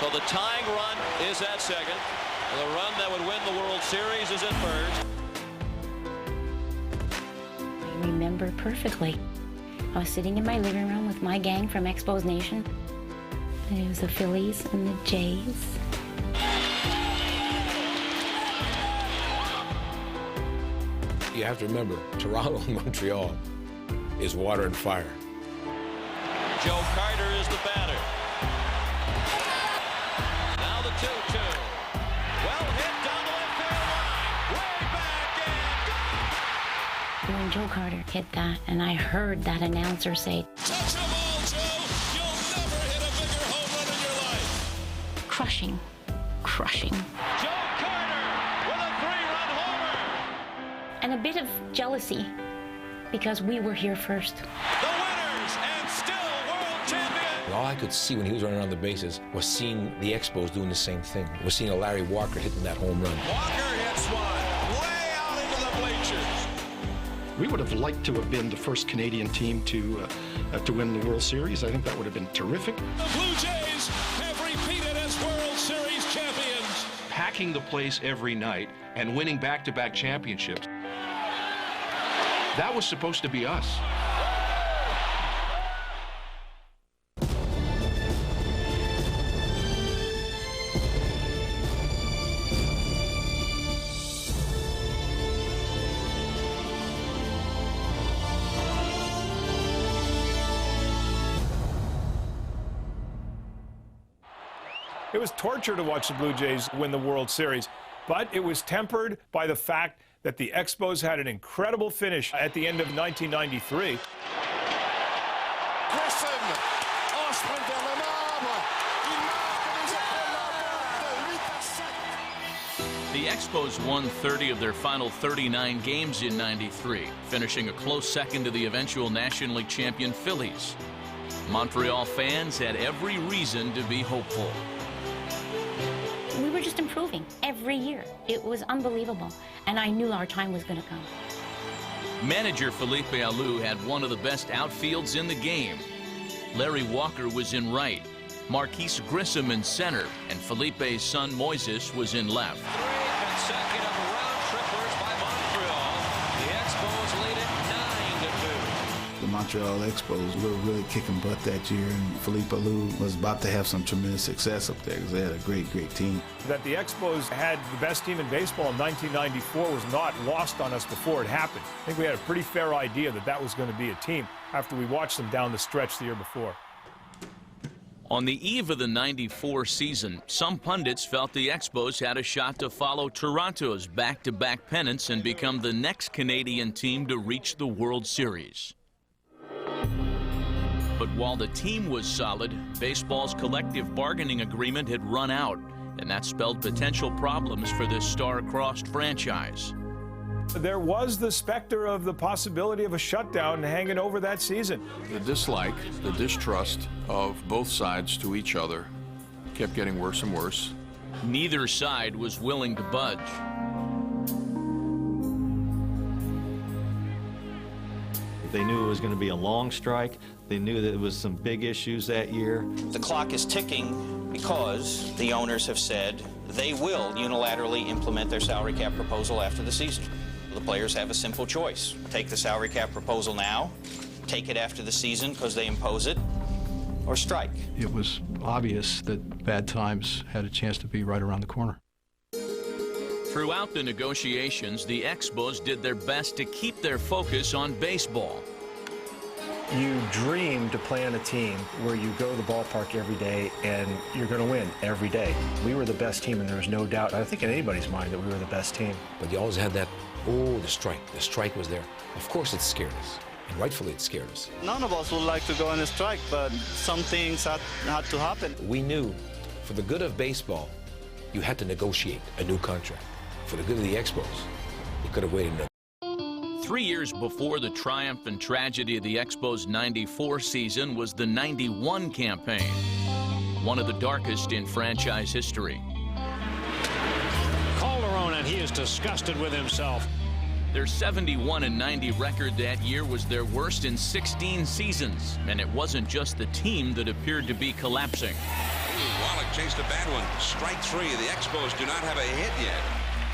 So the tying run is at second. The run that would win the World Series is at first. I remember perfectly. I was sitting in my living room with my gang from Expos Nation. And it was the Phillies and the Jays. You have to remember, Toronto and Montreal is water and fire. Joe Carter is the batter. Now the 2-2. Well hit down the left field line. Way back and When Joe Carter hit that, and I heard that announcer say, "Touch 'em all, Joe! You'll never hit a bigger home run in your life!" crushing, crushing. Joe Carter with a 3-run homer. And a bit of jealousy, because we were here first. The winners and still world champions. And all I could see when he was running around the bases was seeing the Expos doing the same thing. Was seeing a Larry Walker hitting that home run. Walker hits one way out into the bleachers. We would have liked to have been the first Canadian team to win the World Series. I think that would have been terrific. The Blue Jays have repeated as World Series champions. Packing the place every night and winning back-to-back championships. That was supposed to be us. It was torture to watch the Blue Jays win the World Series, but it was tempered by the fact that the Expos had an incredible finish at the end of 1993. The Expos won 30 of their final 39 games in '93, finishing a close second to the eventual National League champion Phillies. Montreal fans had every reason to be hopeful. We were just improving every year. It was unbelievable, and I knew our time was going to come. Manager Felipe Alou had one of the best outfields in the game. Larry Walker was in right, Marquise Grissom in center, and Felipe's son Moises was in left. 3 consecutive round triplers by Montreal. The Expos lead it 9-2. The Montreal Expos were really kicking butt that year, and Felipe Alou was about to have some tremendous success up there because they had a great, great team. That the Expos had the best team in baseball in 1994 was not lost on us before it happened. I think we had a pretty fair idea that that was going to be a team after we watched them down the stretch the year before. On the eve of the '94 season, some pundits felt the Expos had a shot to follow Toronto's back-to-back pennants and become the next Canadian team to reach the World Series. But while the team was solid, baseball's collective bargaining agreement had run out, and that spelled potential problems for this star-crossed franchise. There was the specter of the possibility of a shutdown hanging over that season. The dislike, the distrust of both sides to each other kept getting worse and worse. Neither side was willing to budge. They knew it was going to be a long strike. They knew that there was some big issues that year. The clock is ticking because the owners have said they will unilaterally implement their salary cap proposal after the season. The players have a simple choice. Take the salary cap proposal now, take it after the season because they impose it, or strike. It was obvious that bad times had a chance to be right around the corner. Throughout the negotiations, the Expos did their best to keep their focus on baseball. You dream to play on a team where you go to the ballpark every day and you're going to win every day. We were the best team, and there was no doubt, I think, in anybody's mind that we were the best team. But you always had that, oh, the strike. The strike was there. Of course it scared us, and rightfully it scared us. None of us would like to go on a strike, but some things had to happen. We knew, for the good of baseball, you had to negotiate a new contract. For the good of the Expos, you could have waited another. 3 years before the triumph and tragedy of the Expos' '94 season was the '91 campaign, one of the darkest in franchise history. Calderon, and he is disgusted with himself. Their 71-90 record that year was their worst in 16 seasons, and it wasn't just the team that appeared to be collapsing. Wallach chased a bad one. Strike three. The Expos do not have a hit yet.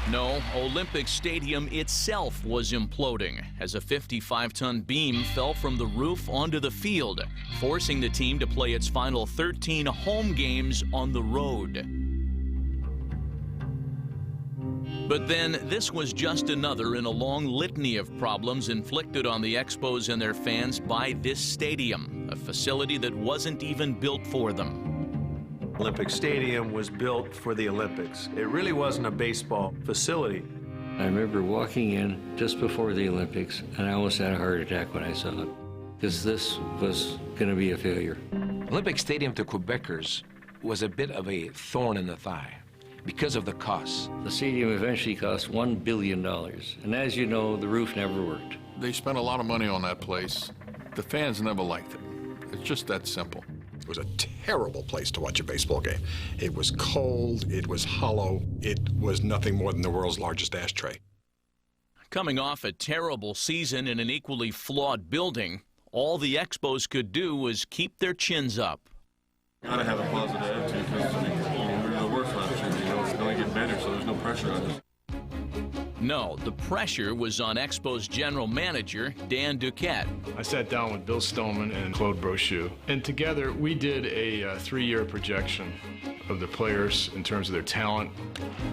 No, Olympic Stadium itself was imploding as a 55-ton beam fell from the roof onto the field, forcing the team to play its final 13 home games on the road. But then this was just another in a long litany of problems inflicted on the Expos and their fans by this stadium, a facility that wasn't even built for them. Olympic Stadium was built for the Olympics. It really wasn't a baseball facility. I remember walking in just before the Olympics, and I almost had a heart attack when I saw it, because this was going to be a failure. Olympic Stadium to Quebecers was a bit of a thorn in the thigh because of the costs. The stadium eventually cost $1 billion, and as you know, the roof never worked. They spent a lot of money on that place. The fans never liked it. It's just that simple. It was a terrible place to watch a baseball game. It was cold, it was hollow, it was nothing more than the world's largest ashtray. Coming off a terrible season in an equally flawed building, all the Expos could do was keep their chins up. Gotta have a positive attitude because we were the worst last year. It's going to get better, so there's no pressure on us. No, the pressure was on Expos general manager Dan Duquette. I sat down with Bill Stoneman and Claude Brochu, and together we did a 3-year projection of the players in terms of their talent,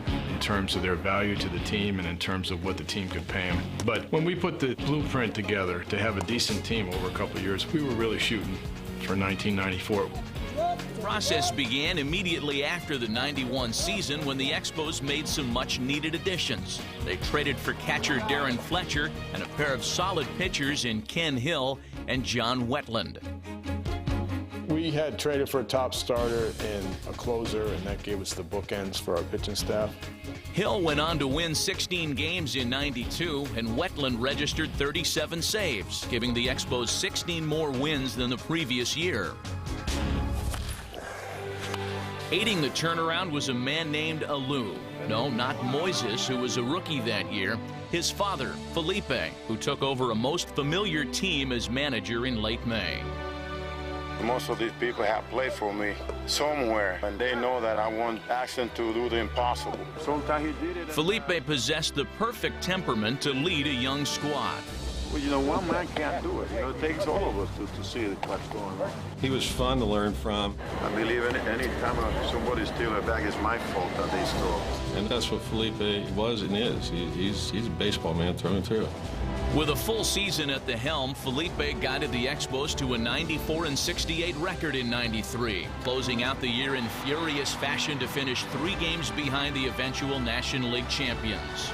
in terms of their value to the team, and in terms of what the team could pay them. But when we put the blueprint together to have a decent team over a couple of years, we were really shooting for 1994. The process began immediately after the '91 season when the Expos made some much-needed additions. They traded for catcher Darren Fletcher and a pair of solid pitchers in Ken Hill and John Wetland. We had traded for a top starter and a closer, and that gave us the bookends for our pitching staff. Hill went on to win 16 games in '92, and Wetland registered 37 saves, giving the Expos 16 more wins than the previous year. Aiding the turnaround was a man named Alou. No, not Moises, who was a rookie that year. His father, Felipe, who took over a most familiar team as manager in late May. Most of these people have played for me somewhere, and they know that I want action to do the impossible. Sometimes he did it. Felipe possessed the perfect temperament to lead a young squad. Well, you know, one man can't do it. You know, it takes all of us to see what's going on. He was fun to learn from. I believe any time somebody steals a bag, it's my fault that they stole. And that's what Felipe was and is. He's a baseball man through and through. With a full season at the helm, Felipe guided the Expos to a 94-68 record in '93, closing out the year in furious fashion to finish 3 games behind the eventual National League champions.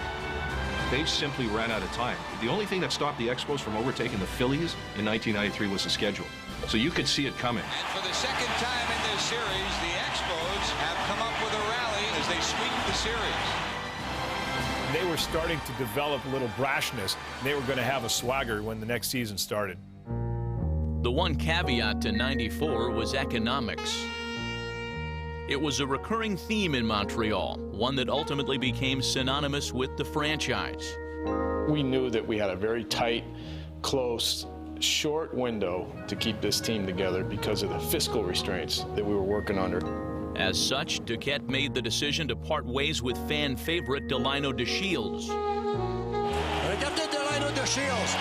They simply ran out of time. The only thing that stopped the Expos from overtaking the Phillies in 1993 was the schedule. So you could see it coming. And for the second time in this series, the Expos have come up with a rally as they sweep the series. They were starting to develop a little brashness. They were going to have a swagger when the next season started. The one caveat to '94 was economics. It was a recurring theme in Montreal, one that ultimately became synonymous with the franchise. We knew that we had a very tight, close, short window to keep this team together because of the fiscal restraints that we were working under. As such, Duquette made the decision to part ways with fan favorite Delino DeShields. Regardez Delino DeShields.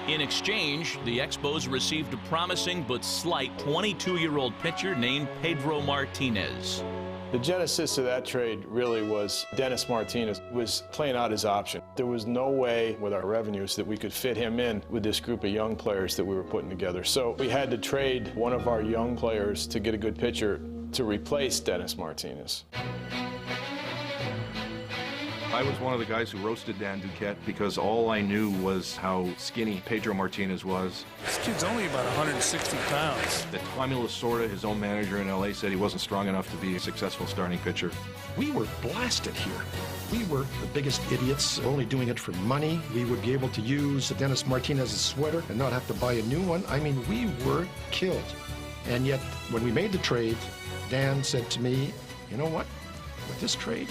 In exchange, the Expos received a promising but slight 22-year-old pitcher named Pedro Martinez. The genesis of that trade really was Dennis Martinez was playing out his option. There was no way with our revenues that we could fit him in with this group of young players that we were putting together. So we had to trade one of our young players to get a good pitcher to replace Dennis Martinez. I was one of the guys who roasted Dan Duquette because all I knew was how skinny Pedro Martinez was. This kid's only about 160 pounds. That Tommy Lasorda, his own manager in LA, said he wasn't strong enough to be a successful starting pitcher. We were blasted here. We were the biggest idiots, only doing it for money. We would be able to use Dennis Martinez's sweater and not have to buy a new one. I mean, we were killed. And yet, when we made the trade, Dan said to me, you know what? With this trade,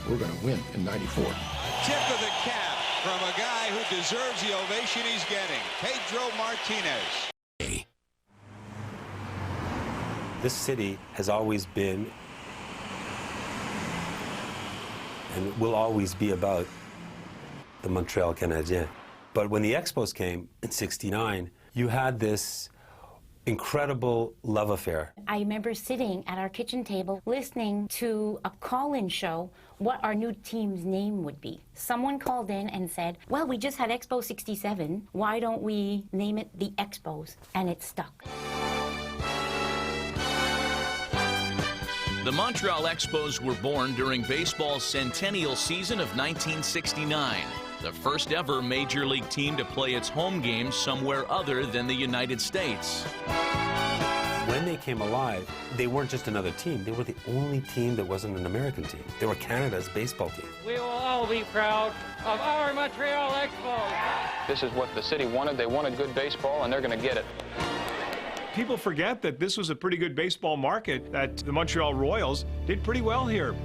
we're going to win in '94. Tip of the cap from a guy who deserves the ovation he's getting, Pedro Martinez. This city has always been and will always be about the Montreal Canadiens. But when the Expos came in '69, you had this incredible love affair. I remember sitting at our kitchen table listening to a call-in show what our new team's name would be. Someone called in and said, well, we just had Expo 67. Why don't we name it the Expos? And it stuck. The Montreal Expos were born during baseball's centennial season of 1969. The first ever Major League team to play its home games somewhere other than the United States. When they came alive, they weren't just another team. They were the only team that wasn't an American team. They were Canada's baseball team. We will all be proud of our Montreal Expos. This is what the city wanted. They wanted good baseball, and they're going to get it. People forget that this was a pretty good baseball market, that the Montreal Royals did pretty well here.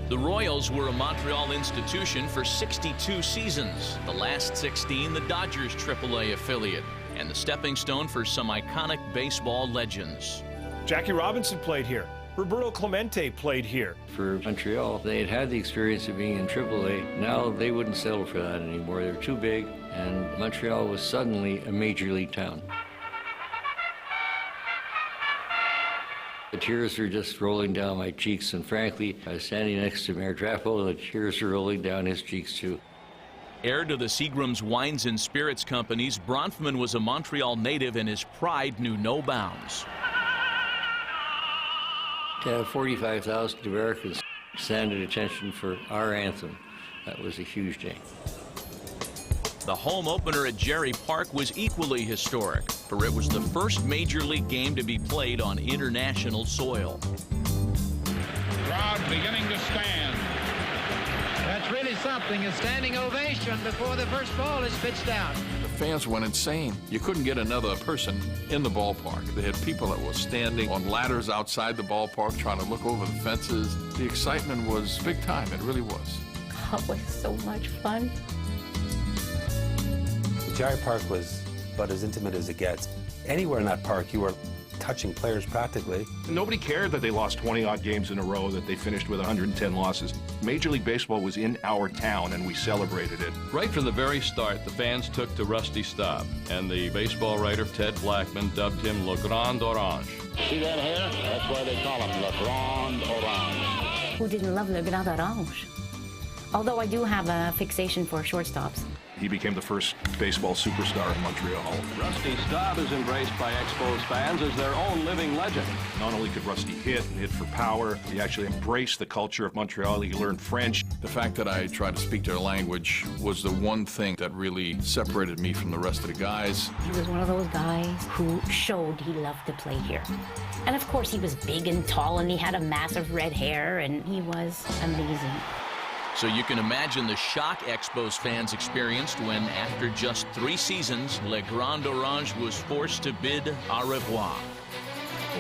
The Royals were a Montreal institution for 62 seasons, the last 16 the Dodgers AAA affiliate, and the stepping stone for some iconic baseball legends. Jackie Robinson played here. Roberto Clemente played here. For Montreal, they had had the experience of being in AAA. Now they wouldn't settle for that anymore. They're too big, and Montreal was suddenly a major league town. The tears are just rolling down my cheeks, and frankly, I was standing next to Mayor Drapeau, the tears are rolling down his cheeks too. Heir to the Seagram's Wines and Spirits Companies, Bronfman was a Montreal native and his pride knew no bounds. To have 45,000 Americans stand at attention for our anthem, that was a huge day. The home opener at Jerry Park was equally historic, for it was the first Major League game to be played on international soil. Crowd beginning to stand. That's really something, a standing ovation before the first ball is pitched out. The fans went insane. You couldn't get another person in the ballpark. They had people that were standing on ladders outside the ballpark trying to look over the fences. The excitement was big time. It really was. Oh, it was so much fun. Jerry Park was about as intimate as it gets. Anywhere in that park, you were touching players practically. Nobody cared that they lost 20-odd games in a row, that they finished with 110 losses. Major League Baseball was in our town, and we celebrated it. Right from the very start, the fans took to Rusty Staub, and the baseball writer Ted Blackman dubbed him Le Grand Orange. See that hair? That's why they call him Le Grand Orange. Who didn't love Le Grand Orange? Although I do have a fixation for shortstops. He became the first baseball superstar in Montreal. Rusty Staub is embraced by Expos fans as their own living legend. Not only could Rusty hit and hit for power, he actually embraced the culture of Montreal. He learned French. The fact that I tried to speak their language was the one thing that really separated me from the rest of the guys. He was one of those guys who showed he loved to play here. And of course, he was big and tall, and he had a massive red hair, and he was amazing. So you can imagine the shock Expos fans experienced when, after just 3 seasons, Le Grand Orange was forced to bid au revoir.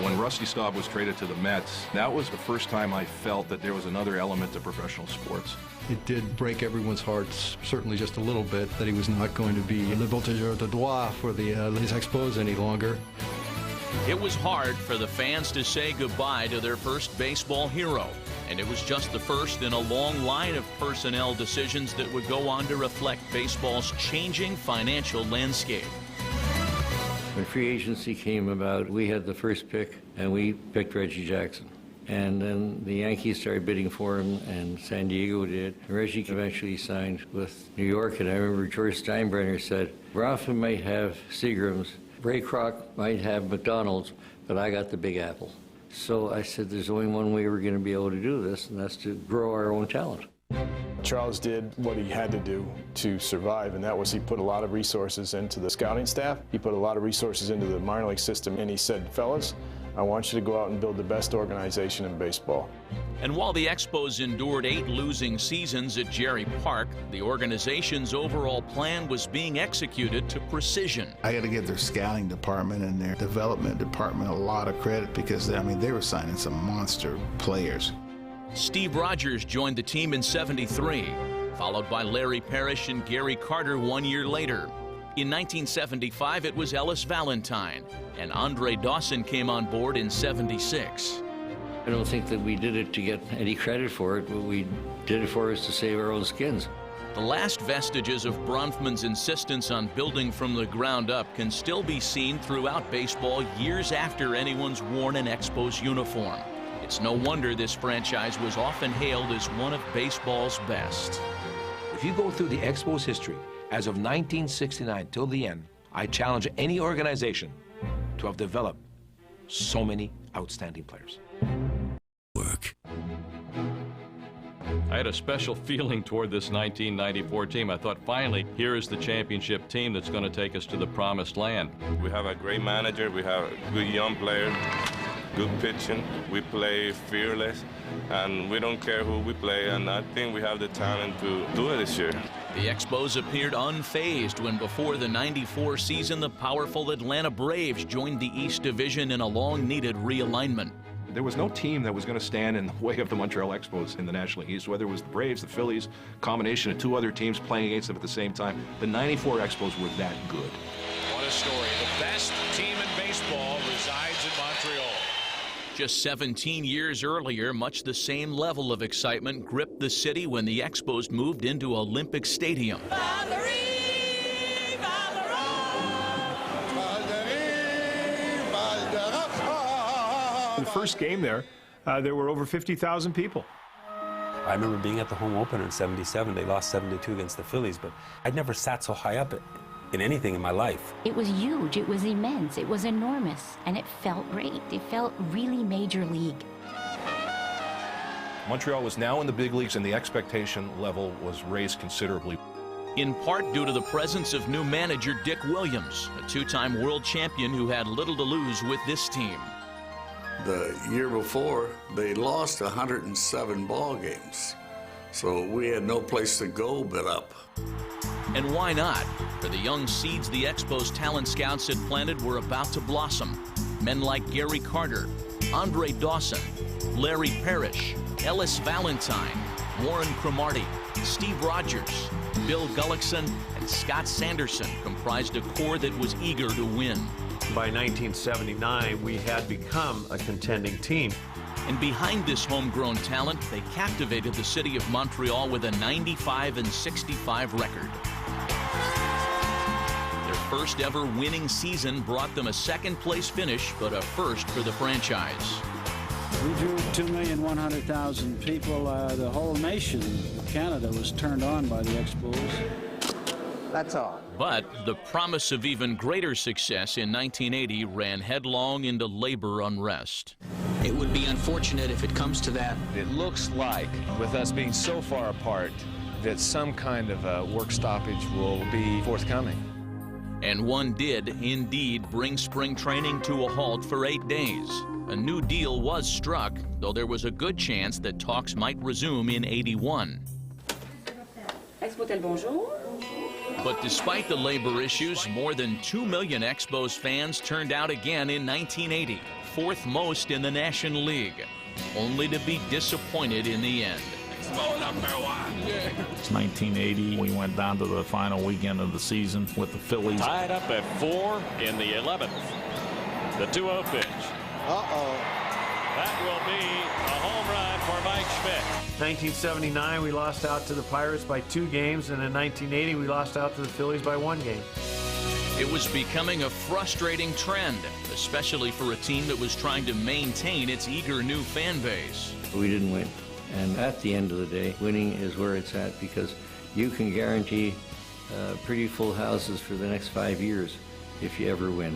When Rusty Staub was traded to the Mets, that was the first time I felt that there was another element to professional sports. It did break everyone's hearts, certainly just a little bit, that he was not going to be le voltigeur de droit for the Les Expos any longer. It was hard for the fans to say goodbye to their first baseball hero, and it was just the first in a long line of personnel decisions that would go on to reflect baseball's changing financial landscape. When free agency came about, we had the first pick, and we picked Reggie Jackson. And then the Yankees started bidding for him, and San Diego did. And Reggie eventually signed with New York, and I remember George Steinbrenner said, Bronfman might have Seagram's, Ray Kroc might have McDonald's, but I got the Big Apple. So I said, there's only one way we're going to be able to do this, and that's to grow our own talent. Charles did what he had to do to survive, and that was he put a lot of resources into the scouting staff. He put a lot of resources into the minor league system, and he said, fellas, I want you to go out and build the best organization in baseball. And while the Expos endured 8 losing seasons at Jerry Park, the organization's overall plan was being executed to precision. I got to give their scouting department and their development department a lot of credit because, I mean, they were signing some monster players. Steve Rogers joined the team in '73, followed by Larry Parrish and Gary Carter 1 year later. In 1975, it was Ellis Valentine, and Andre Dawson came on board in '76. I don't think that we did it to get any credit for it, but we did it for us to save our own skins. The last vestiges of Bronfman's insistence on building from the ground up can still be seen throughout baseball years after anyone's worn an Expos uniform. It's no wonder this franchise was often hailed as one of baseball's best. If you go through the Expos history, as of 1969 till the end, I challenge any organization to have developed so many outstanding players. I had a special feeling toward this 1994 team. I thought, finally, here is the championship team that's going to take us to the promised land. We have a great manager, we have good young players, good pitching, we play fearless, and we don't care who we play, and I think we have the talent to do it this year. The Expos appeared unfazed when before the '94 season, the powerful Atlanta Braves joined the East Division in a long-needed realignment. There was no team that was going to stand in the way of the Montreal Expos in the National League East, whether it was the Braves, the Phillies, combination of two other teams playing against them at the same time. The '94 Expos were that good. What a story. The best team in baseball resides in Montreal. Just 17 years earlier, much the same level of excitement gripped the city when the Expos moved into Olympic Stadium. The first game there were over 50,000 people. I remember being at the home opener in '77. They lost 7-2 against the Phillies, but I'd never sat so high up in anything in my life. It was huge, it was immense, it was enormous, and it felt great. It felt really major league. Montreal was now in the big leagues, and the expectation level was raised considerably. In part due to the presence of new manager Dick Williams, a two-time world champion who had little to lose with this team. The year before, they lost 107 ball games, so we had no place to go but up. And why not? For the young seeds the Expos talent scouts had planted were about to blossom. Men like Gary Carter, Andre Dawson, Larry Parrish, Ellis Valentine, Warren Cromartie, Steve Rogers, Bill Gullickson, and Scott Sanderson comprised a core that was eager to win. By 1979, we had become a contending team. And behind this homegrown talent, they captivated the city of Montreal with a 95-65 record. Their first ever winning season brought them a second-place finish, but a first for the franchise. We drew 2,100,000 people. The whole nation, Canada, was turned on by the Expos. That's all. But the promise of even greater success in 1980 ran headlong into labor unrest. It would be unfortunate if it comes to that. It looks like, with us being so far apart, that some kind of a work stoppage will be forthcoming. And one did indeed bring spring training to a halt for 8 days. A new deal was struck, though there was a good chance that talks might resume in '81. But despite the labor issues, more than 2 million Expos fans turned out again in 1980, fourth most in the National League, only to be disappointed in the end. It's 1980. We went down to the final weekend of the season with the Phillies. Tied up at 4 in the 11th. The 2-0 pitch. That will be a home run for Mike Schmidt. 1979, we lost out to the Pirates by 2 games, and in 1980, we lost out to the Phillies by 1 game. It was becoming a frustrating trend, especially for a team that was trying to maintain its eager new fan base. We didn't win. And at the end of the day, winning is where it's at, because you can guarantee pretty full houses for the next 5 years if you ever win.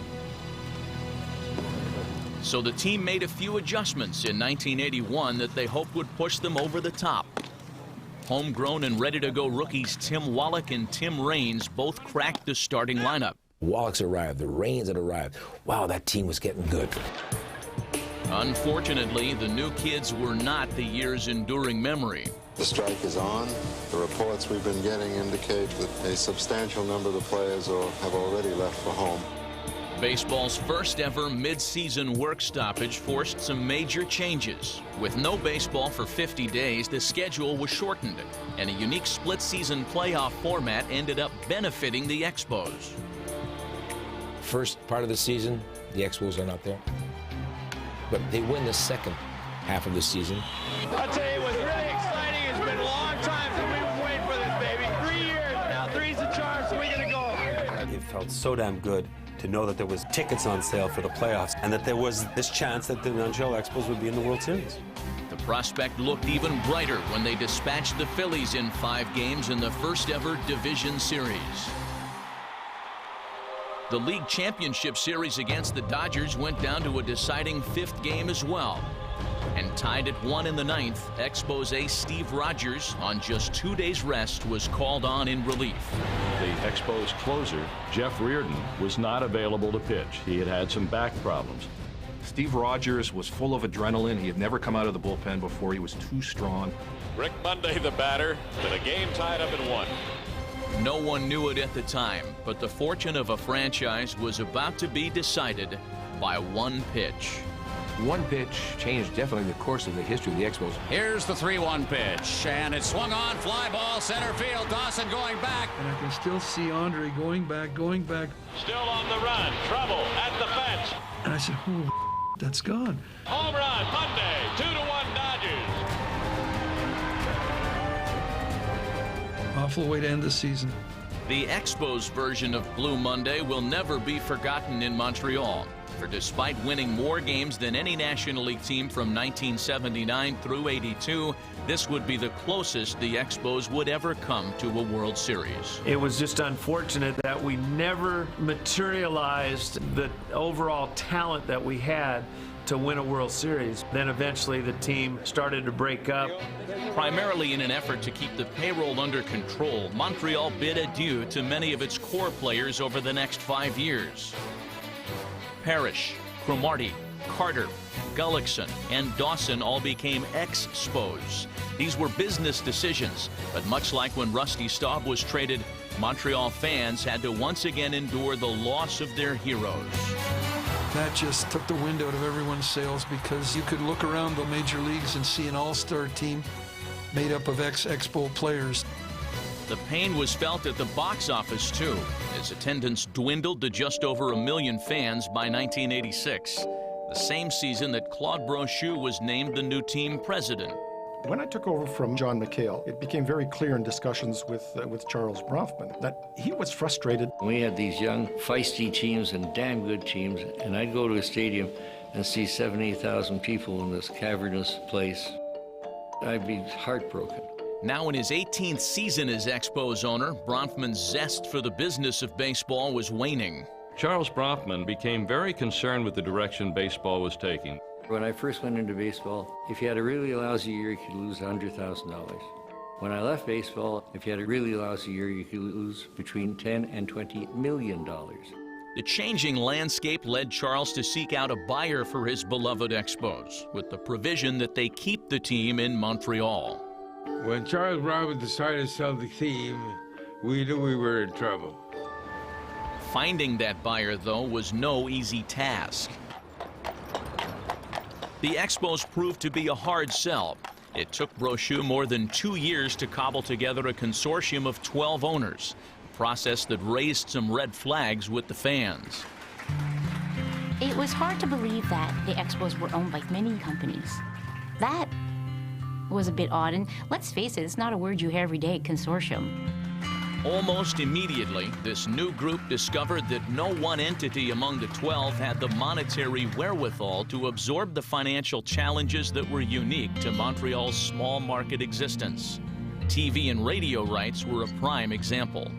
So the team made a few adjustments in 1981 that they hoped would push them over the top. Homegrown and ready-to-go rookies Tim Wallach and Tim Raines both cracked the starting lineup. Wallach's arrived, the Raines had arrived. Wow, that team was getting good. Unfortunately, the new kids were not the year's enduring memory. The strike is on. The reports we've been getting indicate that a substantial number of the players have already left for home. Baseball's first ever mid-season work stoppage forced some major changes. With no baseball for 50 days, the schedule was shortened, and a unique split-season playoff format ended up benefiting the Expos. first part of the season, the Expos are not there. But they win the second half of the season. I'll tell you, it was really exciting. It's been a long time since we've been waiting for this, baby. 3 years now. 3's the charm, so we're going to go. It felt so damn good to know that there was tickets on sale for the playoffs and that there was this chance that the Montreal Expos would be in the World Series. The prospect looked even brighter when they dispatched the Phillies in 5 games in the first ever division series. The league championship series against the Dodgers went down to a deciding 5th game as well. And tied at 1 in the 9th, Expos ace Steve Rogers, on just 2 days rest, was called on in relief. The Expos closer, Jeff Reardon, was not available to pitch. He had had some back problems. Steve Rogers was full of adrenaline. He had never come out of the bullpen before. He was too strong. Rick Monday, the batter, and a game tied up at 1. No one knew it at the time, but the fortune of a franchise was about to be decided by 1 pitch. One pitch changed definitely the course of the history of the Expos. Here's the 3-1 pitch, and it's swung on, fly ball, center field, Dawson going back. And I can still see Andre going back. Still on the run, trouble at the fence. And I said, holy that's gone. Home run, Monday, 2-1 Dodgers. Awful way to end the season. The Expos version of Blue Monday will never be forgotten in Montreal. For despite winning more games than any National League team from 1979 through 82, this would be the closest the Expos would ever come to a World Series. It was just unfortunate that we never materialized the overall talent that we had to win a World Series. Then eventually the team started to break up. Primarily in an effort to keep the payroll under control, Montreal bid adieu to many of its core players over the next 5 years. Parrish, Cromartie, Carter, Gullickson, and Dawson all became Expos. These were business decisions, but much like when Rusty Staub was traded, Montreal fans had to once again endure the loss of their heroes. That just took the wind out of everyone's sails because you could look around the major leagues and see an all-star team made up of ex-Expo players. The pain was felt at the box office, too, as attendance dwindled to just over 1 million fans by 1986, the same season that Claude Brochu was named the new team president. When I took over from John McHale, it became very clear in discussions with Charles Bronfman that he was frustrated. We had these young, feisty teams and damn good teams, and I'd go to a stadium and see 70,000 people in this cavernous place. I'd be heartbroken. Now in his 18th season as Expos owner, Bronfman's zest for the business of baseball was waning. Charles Bronfman became very concerned with the direction baseball was taking. When I first went into baseball, if you had a really lousy year, you could lose $100,000. When I left baseball, if you had a really lousy year, you could lose between $10 and $20 million. The changing landscape led Charles to seek out a buyer for his beloved Expos, with the provision that they keep the team in Montreal. When Charles Bronfman decided to sell the team, we knew we were in trouble. Finding that buyer, though, was no easy task. The Expos proved to be a hard sell. It took Brochu more than 2 years to cobble together a consortium of 12 owners, a process that raised some red flags with the fans. It was hard to believe that the Expos were owned by many companies. That was a bit odd, and let's face it, it's not a word you hear every day, consortium. Almost immediately, this new group discovered that no one entity among the 12 had the monetary wherewithal to absorb the financial challenges that were unique to Montreal's small market existence. TV and radio rights were a prime example.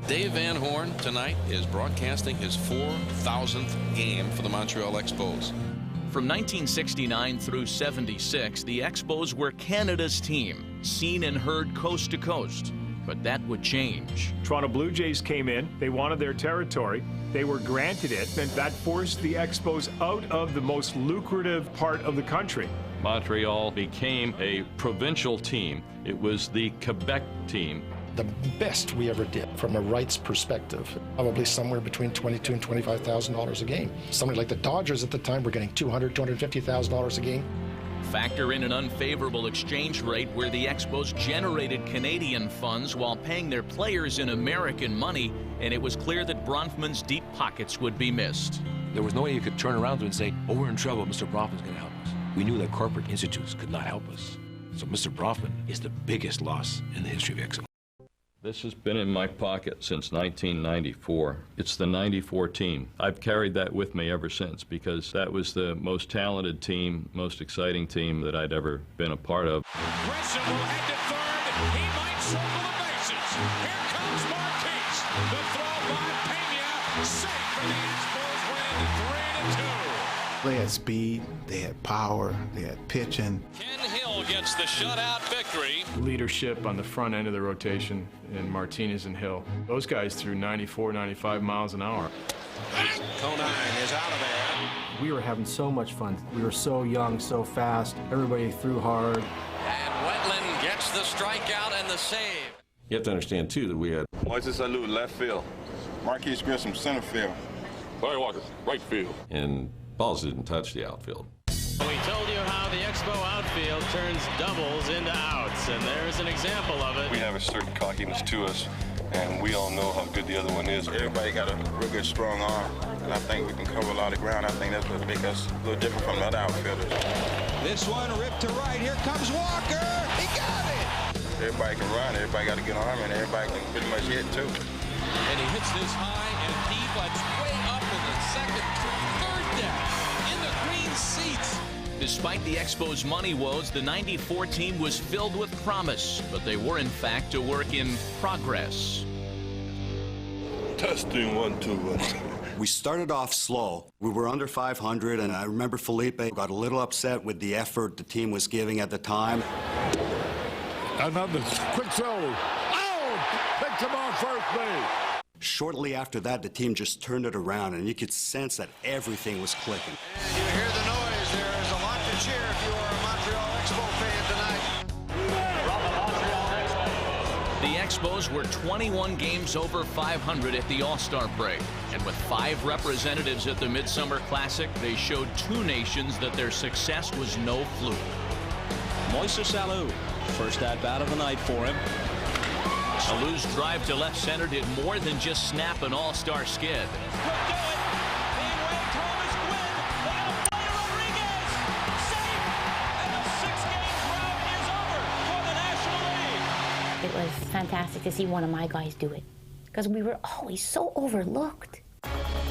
Dave Van Horn tonight is broadcasting his 4,000th game for the Montreal Expos. From 1969 through 76, the Expos were Canada's team, seen and heard coast to coast. But that would change. Toronto Blue Jays came in, they wanted their territory, they were granted it, and that forced the Expos out of the most lucrative part of the country. Montreal became a provincial team. It was the Quebec team. The best we ever did from a rights perspective, probably somewhere between $22,000 and $25,000 a game. Somebody like the Dodgers at the time were getting $200,000, $250,000 a game. Factor in an unfavorable exchange rate where the Expos generated Canadian funds while paying their players in American money, and it was clear that Bronfman's deep pockets would be missed. There was no way you could turn around and say, oh, we're in trouble, Mr. Bronfman's going to help us. We knew that corporate institutes could not help us. So Mr. Bronfman is the biggest loss in the history of Expos. This has been in my pocket since 1994. It's the 94 team. I've carried that with me ever since because that was the most talented team, most exciting team that I'd ever been a part of. Gresham will head to third. He might circle the bases. Here comes Marquise. The throw by Pena. Safe for the Expos win 3-2. They had speed, they had power, they had pitching. Ken Hill gets the shutout victory. Leadership on the front end of the rotation in Martinez and Hill. Those guys threw 94, 95 miles an hour. Conine is out of there. We were having so much fun. We were so young, so fast. Everybody threw hard. And Wetland gets the strikeout and the save. You have to understand, too, that we had Moises Alou, left field. Marquise Grissom, center field. Larry Walker, right field. and balls didn't touch the outfield. We told you how the Expo outfield turns doubles into outs, and there's an example of it. We have a certain cockiness to us, and we all know how good the other one is. Everybody got a real good, strong arm, and I think we can cover a lot of ground. I think that's what makes us a little different from the other outfielders. This one ripped to right. Here comes Walker. He got it. Everybody can run, everybody got a good arm, and everybody can pretty much hit, too. And he hits this high and deep. It's way up in the second, third deck, in the green seats. Despite the Expos' money woes, the 94 team was filled with promise, but they were in fact a work in progress. Testing 1, 2, 1. We started off slow. We were under 500, and I remember Felipe got a little upset with the effort the team was giving at the time. Another quick throw. Oh! Picked him off first base. Shortly after that, the team just turned it around, and you could sense that everything was clicking. And you hear the noise. There is a lot to cheer if you are a Montreal Expo fan tonight. The Expos were 21 games over 500 at the All-Star break. And with 5 representatives at the Midsummer Classic, they showed 2 nations that their success was no fluke. Moises Alou, first at-bat of the night for him. Alou's drive to left center did more than just snap an all-star skid. It was fantastic to see one of my guys do it because we were always so overlooked.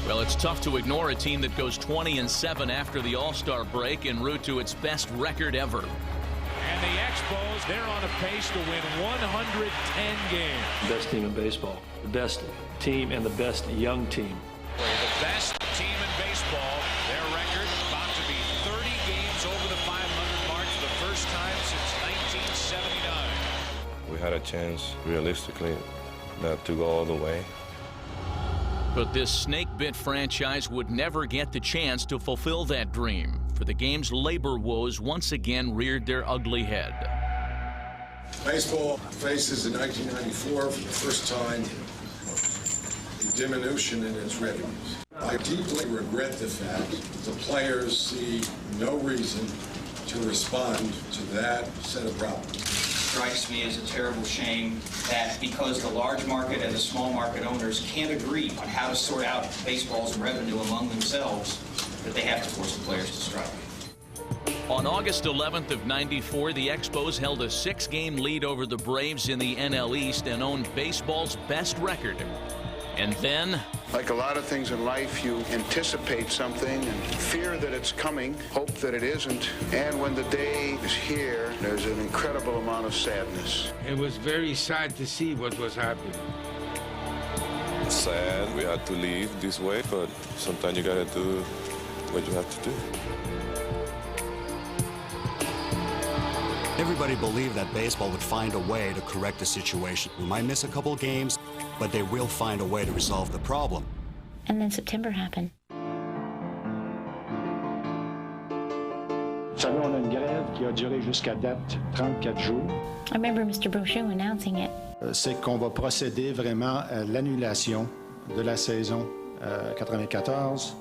Well, it's tough to ignore a team that goes 20-7 after the All-Star break en route to its best record ever. And the Expos, they're on a pace to win 110 games. Best team in baseball, the best team and the best young team. The best team in baseball, their record about to be 30 games over the 500 mark for the first time since 1979. We had a chance, realistically, not to go all the way. But this snake-bit franchise would never get the chance to fulfill that dream, for the game's labor woes once again reared their ugly head. Baseball faces in 1994 for the first time a diminution in its revenues. I deeply regret the fact the players see no reason to respond to that set of problems. Strikes me as a terrible shame that because the large market and the small market owners can't agree on how to sort out baseball's revenue among themselves, that they have to force the players to strike. On August 11th of '94, the Expos held a 6-game lead over the Braves in the NL East and owned baseball's best record. And then, Like a lot of things in life, you anticipate something and fear that it's coming, hope that it isn't. And when the day is here, there's an incredible amount of sadness. It was very sad to see what was happening. Sad, we had to leave this way, but sometimes you gotta do what you have to do. Everybody believed that baseball would find a way to correct the situation. We might miss a couple games, but they will find a way to resolve the problem. And then September happened. Vous savez, on a une grève qui a duré jusqu'à date 34 jours. I remember Mr. Brochu announcing it. C'est qu'on va procéder vraiment à l'annulation de la saison 94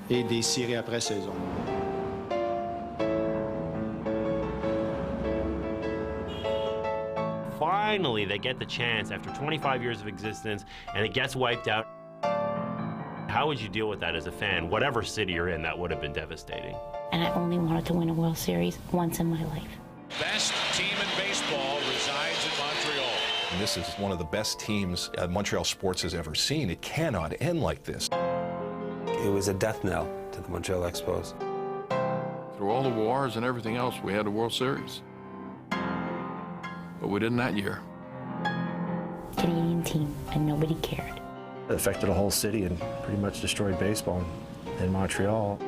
et des séries après saison. finally they get the chance after 25 years of existence, and it gets wiped out. How would you deal with that as a fan? Whatever city you're in, that would have been devastating. And I only wanted to win a World Series once in my life. Best team in baseball resides in Montreal. And this is one of the best teams Montreal sports has ever seen. It cannot end like this. It was a death knell to the Montreal Expos. Through all the wars and everything else, we had a World Series. But we didn't that year. Canadian team, and nobody cared. It affected a whole city and pretty much destroyed baseball in Montreal.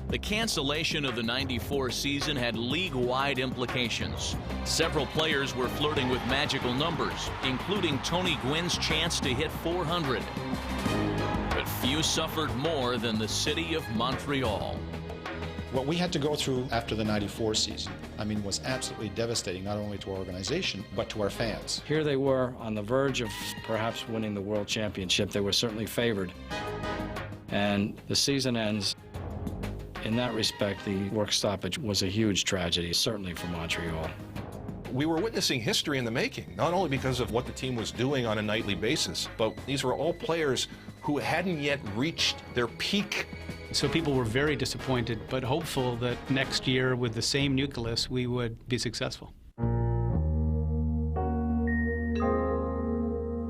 The cancellation of the '94 season had league-wide implications. Several players were flirting with magical numbers, including Tony Gwynn's chance to hit 400. But few suffered more than the city of Montreal. What we had to go through after the '94 season, was absolutely devastating, not only to our organization, but to our fans. Here they were on the verge of perhaps winning the World Championship. They were certainly favored. And the season ends. In that respect, the work stoppage was a huge tragedy, certainly for Montreal. We were witnessing history in the making, not only because of what the team was doing on a nightly basis, but these were all players who hadn't yet reached their peak. So people were very disappointed, but hopeful that next year with the same nucleus, we would be successful.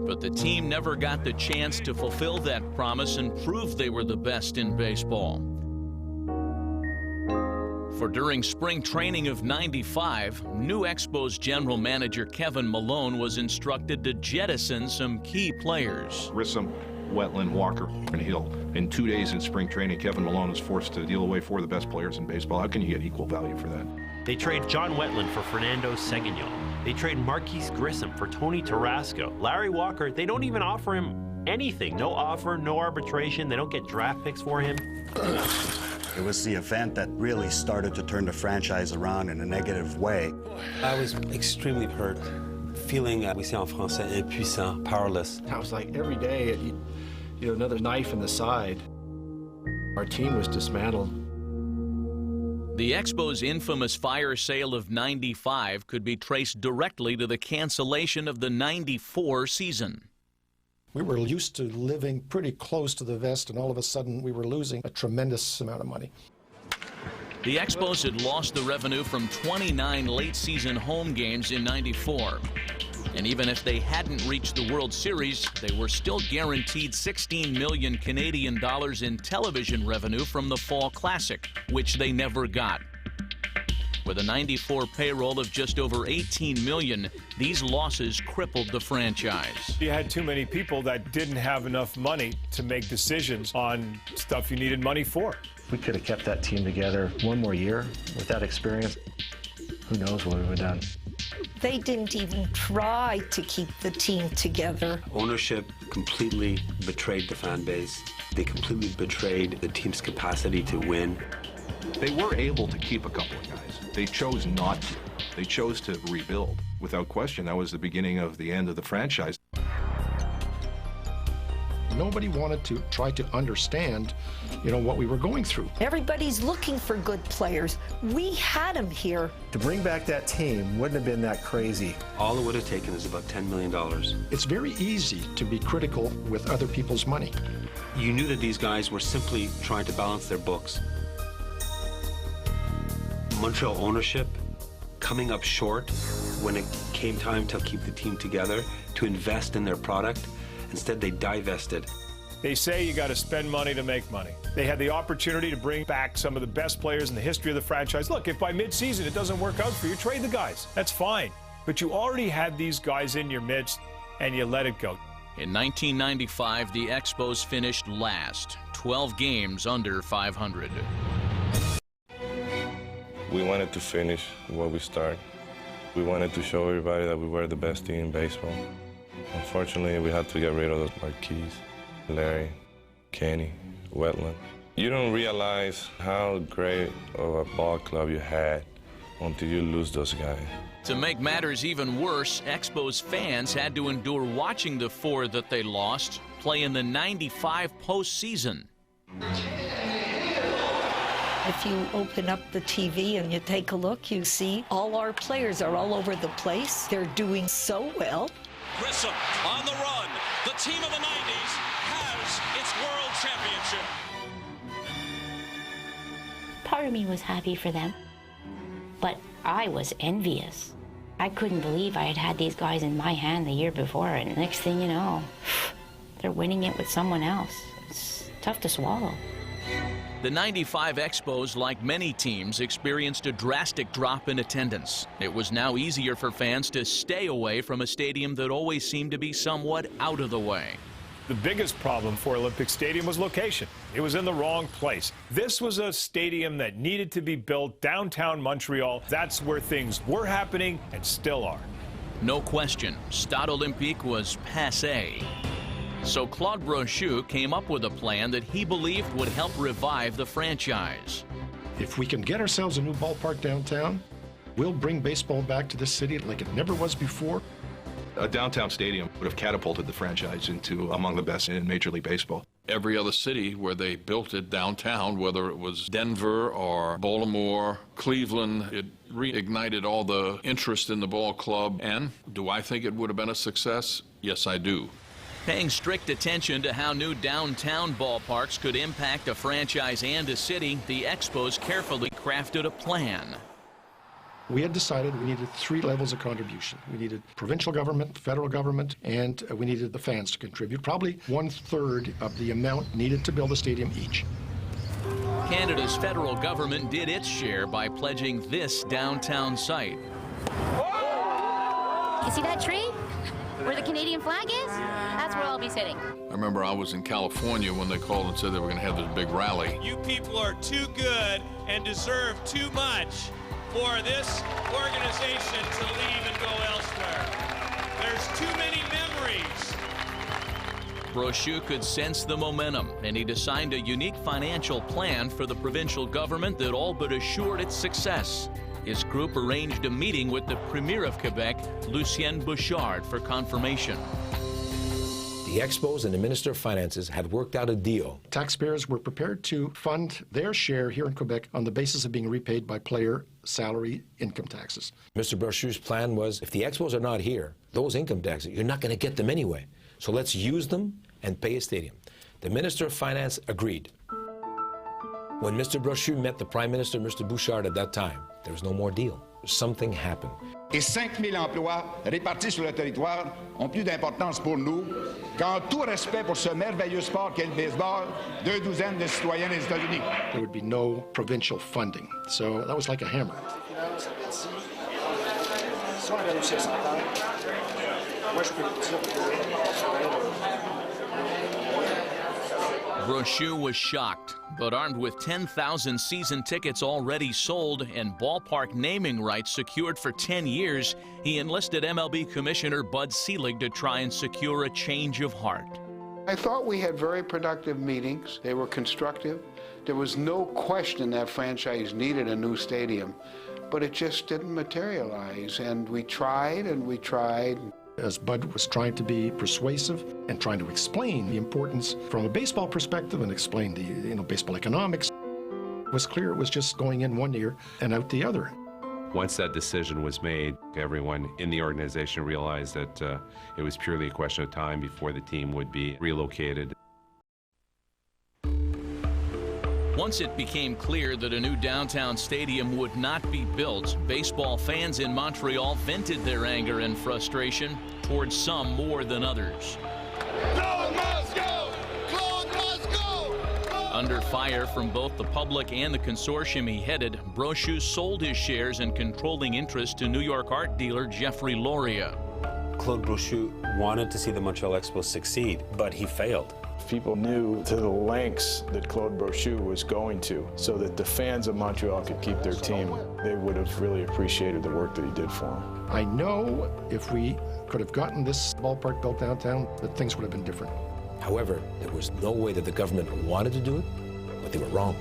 But the team never got the chance to fulfill that promise and prove they were the best in baseball. For during spring training of '95, new Expos general manager Kevin Malone was instructed to jettison some key players. Grissom, Wetland, Walker, and Hill. In 2 days in spring training, Kevin Malone was forced to deal away 4 of the best players in baseball. How can you get equal value for that? They trade John Wetland for Fernando Seguinol. They trade Marquise Grissom for Tony Tarasco. Larry Walker, they don't even offer him anything. No offer, no arbitration. They don't get draft picks for him. It was the event that really started to turn the franchise around in a negative way. I was extremely hurt, feeling, we say en français, impuissant, powerless. I was like every day, another knife in the side. Our team was dismantled. The Expos' infamous fire sale of '95 could be traced directly to the cancellation of the '94 season. We were used to living pretty close to the vest, and all of a sudden we were losing a tremendous amount of money. The Expos had lost the revenue from 29 late-season home games in '94. And even if they hadn't reached the World Series, they were still guaranteed 16 million Canadian dollars in television revenue from the Fall Classic, which they never got. With a '94 payroll of just over 18 million, these losses crippled the franchise. You had too many people that didn't have enough money to make decisions on stuff you needed money for. If we could have kept that team together one more year with that experience, who knows what we would have done. They didn't even try to keep the team together. Ownership completely betrayed the fan base. They completely betrayed the team's capacity to win. They were able to keep a couple of guys. They chose not to. They chose to rebuild. Without question, that was the beginning of the end of the franchise. Nobody wanted to try to understand, what we were going through. Everybody's looking for good players. We had them here. To bring back that team wouldn't have been that crazy. All it would have taken is about $10 million. It's very easy to be critical with other people's money. You knew that these guys were simply trying to balance their books. Montreal ownership coming up short when it came time to keep the team together, to invest in their product. Instead, they divested. They say you got to spend money to make money. They had the opportunity to bring back some of the best players in the history of the franchise. Look, if by midseason it doesn't work out for you, trade the guys. That's fine. But you already had these guys in your midst, and you let it go. In 1995, the Expos finished last, 12 games under 500. We wanted to finish what we started. We wanted to show everybody that we were the best team in baseball. Unfortunately, we had to get rid of those Marquise, Larry, Kenny, Wetland. You don't realize how great of a ball club you had until you lose those guys. To make matters even worse, Expos fans had to endure watching the 4 that they lost play in the '95 postseason. If you open up the TV and you take a look, you see all our players are all over the place. They're doing so well. Grissom on the run. The team of the 90s has its world championship. Part of me was happy for them, but I was envious. I couldn't believe I had had these guys in my hand the year before, and next thing you know, they're winning it with someone else. It's tough to swallow. The 95 Expos, like many teams, experienced a drastic drop in attendance. It was now easier for fans to stay away from a stadium that always seemed to be somewhat out of the way. The biggest problem for Olympic Stadium was location. It was in the wrong place. This was a stadium that needed to be built downtown Montreal. That's where things were happening and still are. No question, Stade Olympique was passé. So Claude Brochu came up with a plan that he believed would help revive the franchise. If we can get ourselves a new ballpark downtown, we'll bring baseball back to this city like it never was before. A downtown stadium would have catapulted the franchise into among the best in Major League Baseball. Every other city where they built it downtown, whether it was Denver or Baltimore, Cleveland, it reignited all the interest in the ball club. And do I think it would have been a success? Yes, I do. Paying strict attention to how new downtown ballparks could impact a franchise and a city, the Expos carefully crafted a plan. We had decided we needed 3 levels of contribution. We needed provincial government, federal government, and we needed the fans to contribute. Probably 1/3 of the amount needed to build a stadium each. Canada's federal government did its share by pledging this downtown site. You see that tree? Where the Canadian flag is? That's where I'll be sitting. I remember I was in California when they called and said they were going to have this big rally. You people are too good and deserve too much for this organization to leave and go elsewhere. There's too many memories. Brochu could sense the momentum, and he designed a unique financial plan for the provincial government that all but assured its success. His group arranged a meeting with the Premier of Quebec, Lucien Bouchard, for confirmation. The Expos and the Minister of Finances had worked out a deal. Taxpayers were prepared to fund their share here in Quebec on the basis of being repaid by player salary income taxes. Mr. Brochu's plan was, if the Expos are not here, those income taxes, you're not going to get them anyway. So let's use them and pay a stadium. The Minister of Finance agreed. When Mr. Brochu met the Prime Minister, Mr. Bouchard, at that time, there was no more deal. Something happened. Et 5000 emplois répartis sur le territoire ont plus d'importance pour nous qu'en tout respect pour ce merveilleux sport qu'est le baseball, 2 de citoyens des États-Unis. There would be no provincial funding, so that was like a hammer. Brochu was shocked, but armed with 10,000 season tickets already sold and ballpark naming rights secured for 10 years, he enlisted MLB Commissioner Bud Selig to try and secure a change of heart. I thought we had very productive meetings. They were constructive. There was no question that franchise needed a new stadium, but it just didn't materialize. And we tried and we tried. As Bud was trying to be persuasive and trying to explain the importance from a baseball perspective and explain the baseball economics, it was clear it was just going in one ear and out the other. Once that decision was made, everyone in the organization realized that it was purely a question of time before the team would be relocated. Once it became clear that a new downtown stadium would not be built, baseball fans in Montreal vented their anger and frustration towards some more than others. Claude must go! Claude must go! Under fire from both the public and the consortium he headed, Brochu sold his shares and controlling interest to New York art dealer Jeffrey Loria. Claude Brochu wanted to see the Montreal Expos succeed, but he failed. People knew to the lengths that Claude Brochu was going to so that the fans of Montreal could keep their team. They would have really appreciated the work that he did for them. I know if we could have gotten this ballpark built downtown, that things would have been different. However, there was no way that the government wanted to do it, but they were wrong.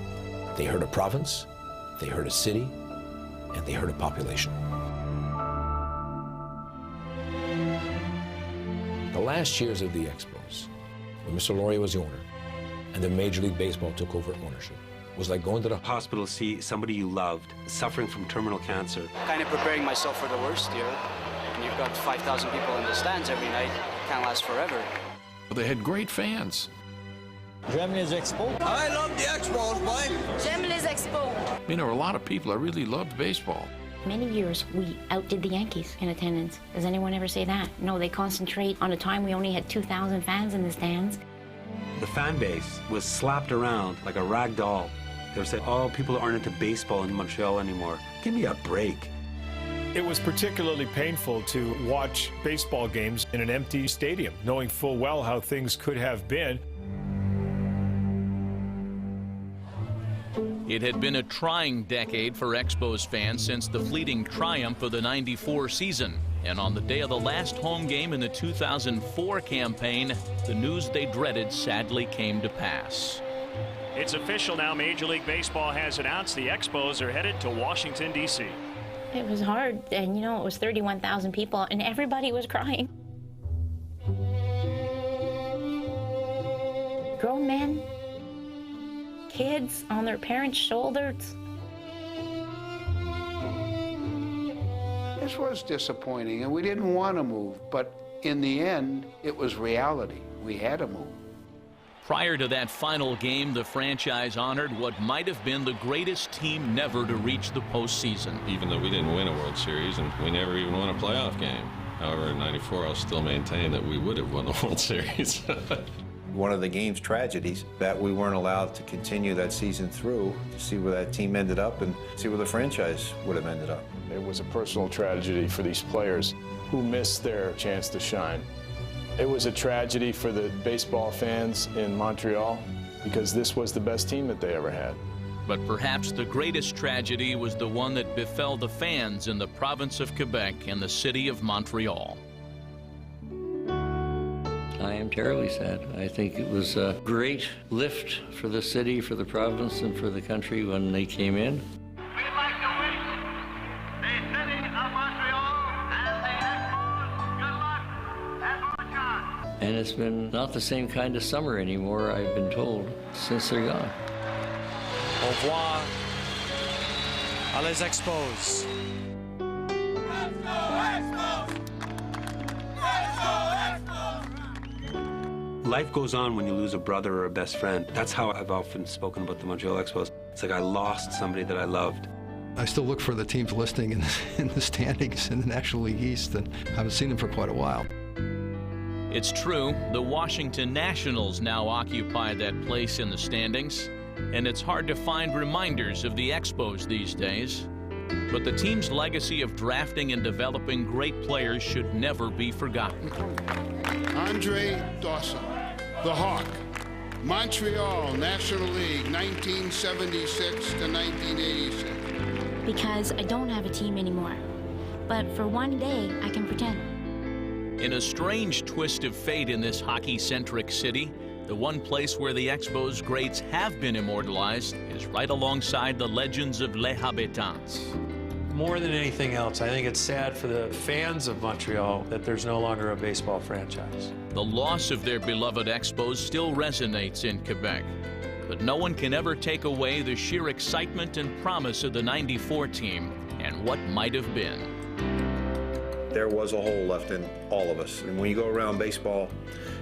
They hurt a province, they hurt a city, and they hurt a population. The last years of the Expos, when Mr. Laurier was the owner, and then Major League Baseball took over ownership, was like going to the hospital to see somebody you loved suffering from terminal cancer. Kind of preparing myself for the worst here. And you've got 5,000 people in the stands every night. Can't last forever. They had great fans. J'aime les Expos. I love the Expos, boy. J'aime les Expos. I mean, there were a lot of people that really loved baseball. Many years, we outdid the Yankees in attendance. Does anyone ever say that? No, they concentrate on a time we only had 2,000 fans in the stands. The fan base was slapped around like a rag doll. They were saying, oh, people aren't into baseball in Montreal anymore. Give me a break. It was particularly painful to watch baseball games in an empty stadium, knowing full well how things could have been. It had been a trying decade for Expos fans since the fleeting triumph of the '94 season. And on the day of the last home game in the 2004 campaign, the news they dreaded sadly came to pass. It's official now. Major League Baseball has announced the Expos are headed to Washington, D.C. It was hard, and you know, it was 31,000 people, and everybody was crying. Grown men, kids on their parents' shoulders. This was disappointing, and we didn't want to move, but in the end, it was reality. We had to move. Prior to that final game, the franchise honored what might have been the greatest team never to reach the postseason. Even though we didn't win a World Series and we never even won a playoff game. However, in '94, I'll still maintain that we would have won the World Series. One of the game's tragedies that we weren't allowed to continue that season through to see where that team ended up and see where the franchise would have ended up. It was a personal tragedy for these players who missed their chance to shine. It was a tragedy for the baseball fans in Montreal because this was the best team that they ever had. But perhaps the greatest tragedy was the one that befell the fans in the province of Quebec and the city of Montreal. I am terribly sad. I think it was a great lift for the city, for the province, and for the country when they came in. And it's been not the same kind of summer anymore, I've been told, since they're gone. Au revoir à les Expos. Life goes on when you lose a brother or a best friend. That's how I've often spoken about the Montreal Expos. It's like I lost somebody that I loved. I still look for the teams listing in the standings in the National League East, and I haven't seen them for quite a while. It's true, the Washington Nationals now occupy that place in the standings, and it's hard to find reminders of the Expos these days. But the team's legacy of drafting and developing great players should never be forgotten. Andre Dawson, the Hawk, Montreal National League, 1976 to 1986. Because I don't have a team anymore. But for one day, I can pretend. In a strange twist of fate in this hockey-centric city, the one place where the Expos' greats have been immortalized is right alongside the legends of Les Habitants. More than anything else, I think it's sad for the fans of Montreal that there's no longer a baseball franchise. The loss of their beloved Expos still resonates in Quebec, but no one can ever take away the sheer excitement and promise of the '94 team and what might have been. There was a hole left in all of us. And when you go around baseball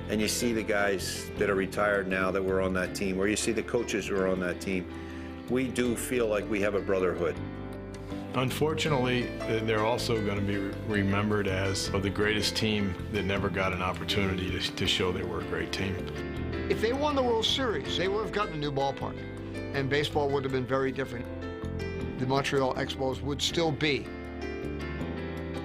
and you see the guys that are retired now that were on that team, or you see the coaches who are on that team, we do feel like we have a brotherhood. Unfortunately, they're also going to be remembered as the greatest team that never got an opportunity to show they were a great team. If they won the World Series, they would have gotten a new ballpark, and baseball would have been very different. The Montreal Expos would still be.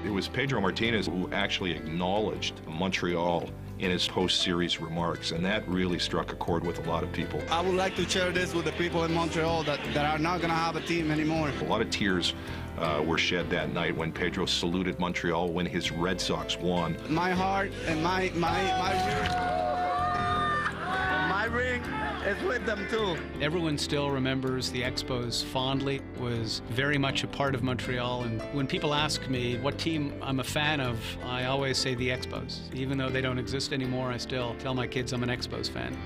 It was Pedro Martinez who actually acknowledged Montreal in his post-series remarks, and that really struck a chord with a lot of people. I would like to share this with the people in Montreal that are not going to have a team anymore. A lot of tears were shed that night when Pedro saluted Montreal when his Red Sox won. My heart and my ring is with them too. Everyone still remembers the Expos fondly. It was very much a part of Montreal, and when people ask me what team I'm a fan of, I always say the Expos. Even though they don't exist anymore, I still tell my kids I'm an Expos fan.